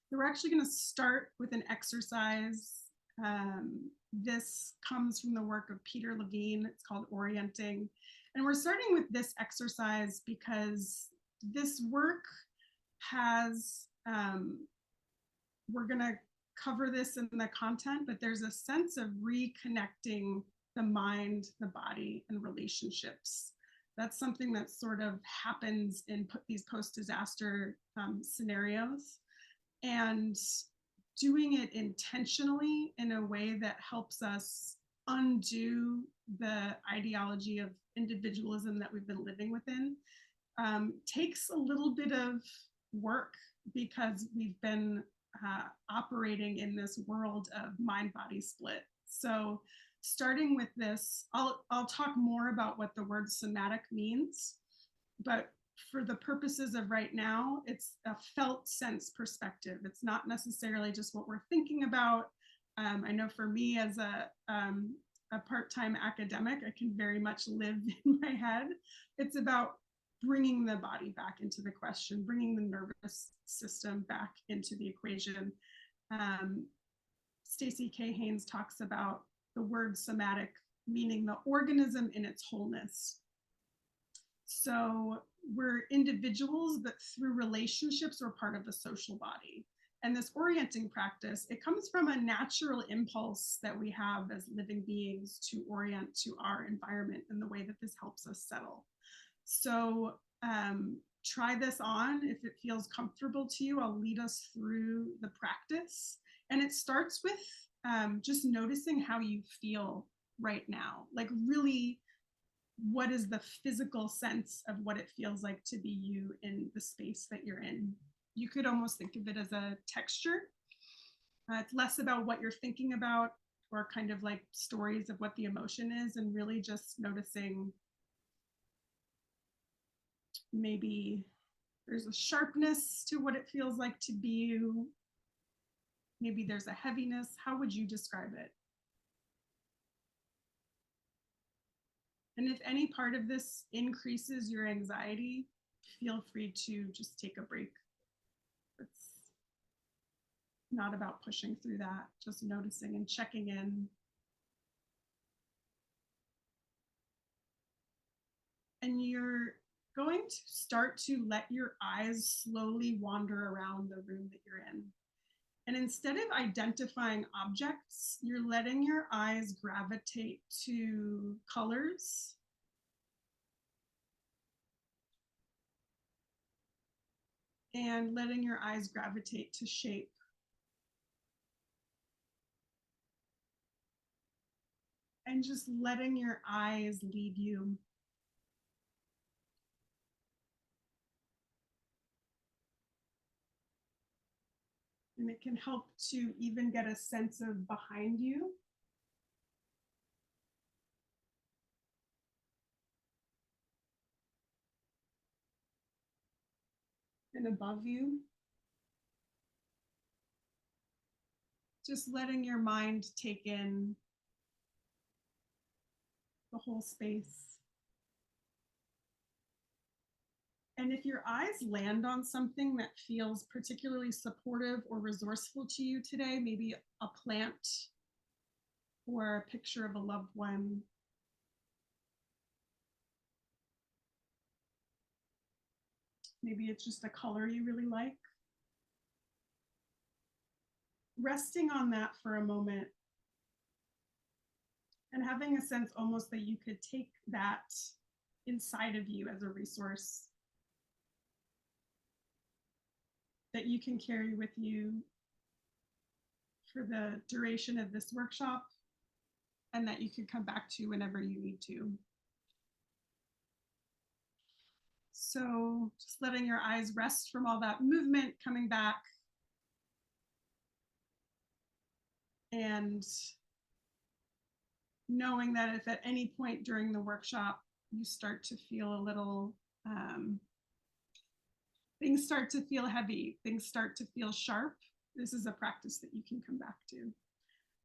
So we're actually going to start with an exercise. This comes from the work of Peter Levine. It's called Orienting. And we're starting with this exercise because this work has, we're going to cover this in the content, but there's a sense of reconnecting the mind, the body, and relationships. That's something that sort of happens in these post-disaster scenarios. And doing it intentionally in a way that helps us undo the ideology of individualism that we've been living within takes a little bit of work, because we've been operating in this world of mind-body split. So starting with this, I'll talk more about what the word somatic means, but for the purposes of right now, it's a felt sense perspective. It's not necessarily just what we're thinking about. I know for me as a part-time academic, I can very much live in my head. It's about bringing the body back into the question, bringing the nervous system back into the equation. Stacey K. Haynes talks about the word somatic meaning the organism in its wholeness. So we're individuals, but through relationships, we're part of a social body. And this orienting practice, it comes from a natural impulse that we have as living beings to orient to our environment in the way that this helps us settle. So try this on if it feels comfortable to you. I'll lead us through the practice. And it starts with just noticing how you feel right now. Like really, what is the physical sense of what it feels like to be you in the space that you're in? You could almost think of it as a texture. It's less about what you're thinking about or kind of like stories of what the emotion is, and really just noticing maybe there's a sharpness to what it feels like to be you. Maybe there's a heaviness. How would you describe it? And if any part of this increases your anxiety, feel free to just take a break. It's not about pushing through that, just noticing and checking in. And you're going to start to let your eyes slowly wander around the room that you're in. And instead of identifying objects, you're letting your eyes gravitate to colors, and letting your eyes gravitate to shape. And just letting your eyes lead you. And it can help to even get a sense of behind you. And above you. Just letting your mind take in the whole space. And if your eyes land on something that feels particularly supportive or resourceful to you today, maybe a plant or a picture of a loved one, maybe it's just a color you really like, resting on that for a moment and having a sense almost that you could take that inside of you as a resource that you can carry with you for the duration of this workshop, and that you can come back to whenever you need to. So just letting your eyes rest from all that movement, coming back, and knowing that if at any point during the workshop you start to feel a little, things start to feel heavy, things start to feel sharp, this is a practice that you can come back to.